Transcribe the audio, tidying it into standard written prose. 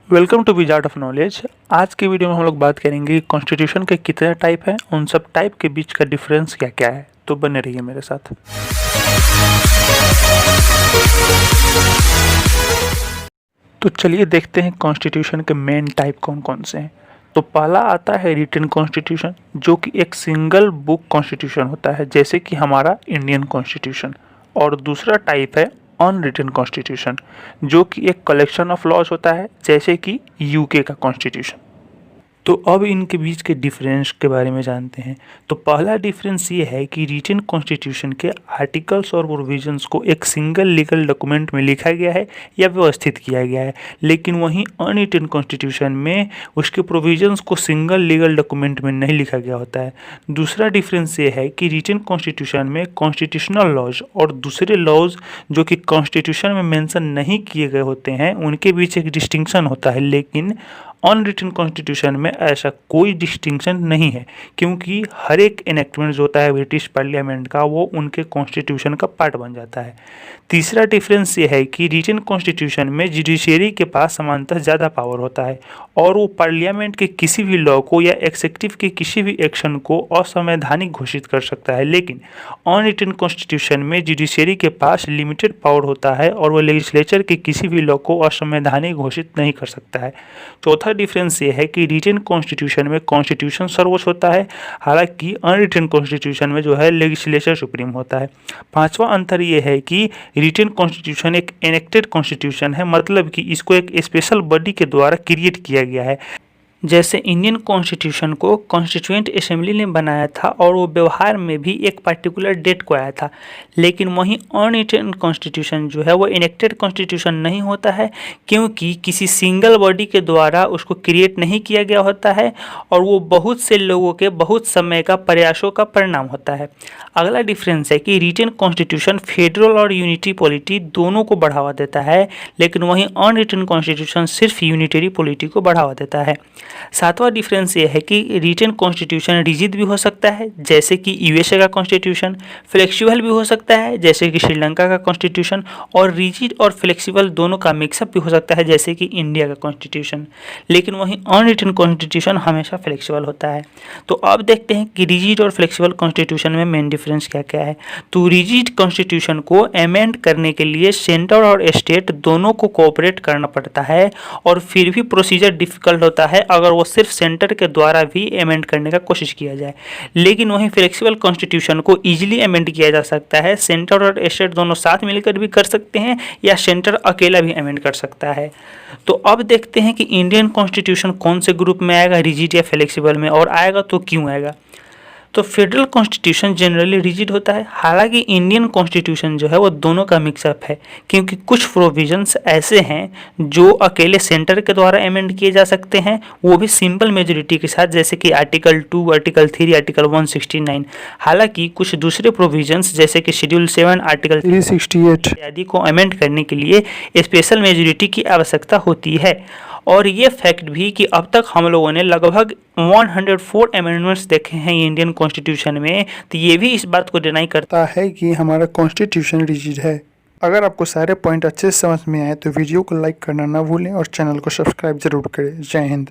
Welcome to बीज art of knowledge. आज के वीडियो में हम लोग बात करेंगे कॉन्स्टिट्यूशन के कितने टाइप हैं, उन सब टाइप के बीच का डिफरेंस क्या क्या है। तो बने रहिए मेरे साथ। तो चलिए देखते हैं कॉन्स्टिट्यूशन के मेन टाइप कौन कौन से हैं। तो पहला आता है रिटन कॉन्स्टिट्यूशन, जो कि एक सिंगल बुक कॉन्स्टिट्यूशन होता है, जैसे कि हमारा इंडियन कॉन्स्टिट्यूशन। और दूसरा टाइप है अनरिटन कॉन्स्टिट्यूशन, जो कि एक कलेक्शन ऑफ लॉज होता है, जैसे कि यूके का कॉन्स्टिट्यूशन। तो अब इनके बीच के डिफरेंस के बारे में जानते हैं। तो पहला डिफरेंस ये है कि रिटन कॉन्स्टिट्यूशन के आर्टिकल्स और प्रोविजंस को एक सिंगल लीगल डॉक्यूमेंट में लिखा गया है या व्यवस्थित किया गया है, लेकिन वहीं अनरिटन कॉन्स्टिट्यूशन में उसके प्रोविजंस को सिंगल लीगल डॉक्यूमेंट में नहीं लिखा गया होता है। दूसरा डिफरेंस ये है कि रिटन कॉन्स्टिट्यूशन में कॉन्स्टिट्यूशनल लॉज और दूसरे लॉज जो कि कॉन्स्टिट्यूशन में मेंशन नहीं किए गए होते हैं, उनके बीच एक डिस्टिंक्शन होता है, लेकिन अनरिटन कॉन्स्टिट्यूशन में ऐसा कोई डिस्टिंक्शन नहीं है, क्योंकि हर एक एनेक्टमेंट जो होता है ब्रिटिश पार्लियामेंट का, वो उनके कॉन्स्टिट्यूशन का पार्ट बन जाता है। तीसरा डिफरेंस ये है कि रिटन कॉन्स्टिट्यूशन में जुडिशरी के पास समानतः ज़्यादा पावर होता है और वो पार्लियामेंट के किसी भी लॉ को या एक्सेक्यूटिव के किसी भी एक्शन को असंवैधानिक घोषित कर सकता है, लेकिन अनरिटन कॉन्स्टिट्यूशन में जुडिशरी के पास लिमिटेड पावर होता है और वो लेजिस्लेचर के किसी भी लॉ को असंवैधानिक घोषित नहीं कर सकता है। चौथा डिफरेंस ये है कि रिटन कॉन्स्टिट्यूशन में कॉन्स्टिट्यूशन सर्वोच्च होता है, हालांकि अनरिटन कॉन्स्टिट्यूशन में जो है लेजिस्लेचर सुप्रीम होता है। पांचवा अंतर ये है कि रिटन कॉन्स्टिट्यूशन एक एनेक्टेड कॉन्स्टिट्यूशन है, मतलब कि इसको एक स्पेशल बॉडी के द्वारा क्रिएट किया गया है। जैसे इंडियन कॉन्स्टिट्यूशन को कॉन्स्टिट्यूएंट असेंबली ने बनाया था और वो व्यवहार में भी एक पर्टिकुलर डेट को आया था, लेकिन वहीं अनरिटन कॉन्स्टिट्यूशन जो है वो इनेक्टेड कॉन्स्टिट्यूशन नहीं होता है, क्योंकि किसी सिंगल बॉडी के द्वारा उसको क्रिएट नहीं किया गया होता है और वो बहुत से लोगों के बहुत समय का प्रयासों का परिणाम होता है। अगला डिफरेंस है कि रिटन कॉन्स्टिट्यूशन फेडरल और यूनिटी पॉलिटी दोनों को बढ़ावा देता है, लेकिन वहीं अनरिटन कॉन्स्टिट्यूशन सिर्फ यूनिटरी पॉलिटी को बढ़ावा देता है। सातवां डिफरेंस ये है कि रिटन कॉन्स्टिट्यूशन रिजिड भी हो सकता है, जैसे कि यूएसए का कॉन्स्टिट्यूशन, फ्लेक्सिबल भी हो सकता है, जैसे कि श्रीलंका का कॉन्स्टिट्यूशन, और रिजिड और फ्लेक्सिबल दोनों का मिक्सअप भी हो सकता है, जैसे कि इंडिया का कॉन्स्टिट्यूशन। लेकिन वहीं अनरिटन कॉन्स्टिट्यूशन हमेशा फ्लेक्सिबल होता है। तो अब देखते हैं कि रिजिड और फ्लेक्सिबल कॉन्स्टिट्यूशन में मेन डिफरेंस क्या क्या है। तो रिजिड कॉन्स्टिट्यूशन को अमेंड करने के लिए सेंटर और स्टेट दोनों को कोऑपरेट करना पड़ता है और फिर भी प्रोसीजर डिफिकल्ट होता है अगर वो सिर्फ सेंटर के द्वारा भी अमेंड करने का कोशिश किया जाए। लेकिन वहीं फ्लेक्सिबल कॉन्स्टिट्यूशन को इजीली अमेंड किया जा सकता है, सेंटर और स्टेट दोनों साथ मिलकर भी कर सकते हैं या सेंटर अकेला भी अमेंड कर सकता है। तो अब देखते हैं कि इंडियन कॉन्स्टिट्यूशन कौन से ग्रुप में आएगा, रिजिड या फ्लेक्सिबल में, और आएगा तो क्यों आएगा। तो फेडरल कॉन्स्टिट्यूशन जनरली रिजिड होता है, हालांकि इंडियन कॉन्स्टिट्यूशन जो है वो दोनों का मिक्सअप है, क्योंकि कुछ प्रोविजंस ऐसे हैं जो अकेले सेंटर के द्वारा अमेंड किए जा सकते हैं, वो भी सिंपल मेजोरिटी के साथ, जैसे कि आर्टिकल 2, आर्टिकल 3, आर्टिकल 169। हालांकि कुछ दूसरे प्रोविजंस जैसे कि शेड्यूल 7, आर्टिकल 368 आदि को अमेंड करने के लिए स्पेशल मेजोरिटी की आवश्यकता होती है। और ये फैक्ट भी कि अब तक हम लोगों ने लगभग 104 अमेंडमेंट्स देखे हैं इंडियन कॉन्स्टिट्यूशन में, तो ये भी इस बात को डिनाई करता है कि हमारा कॉन्स्टिट्यूशन रिजिड है। अगर आपको सारे पॉइंट अच्छे से समझ में आए तो वीडियो को लाइक करना ना भूलें और चैनल को सब्सक्राइब जरूर करें। जय हिंद।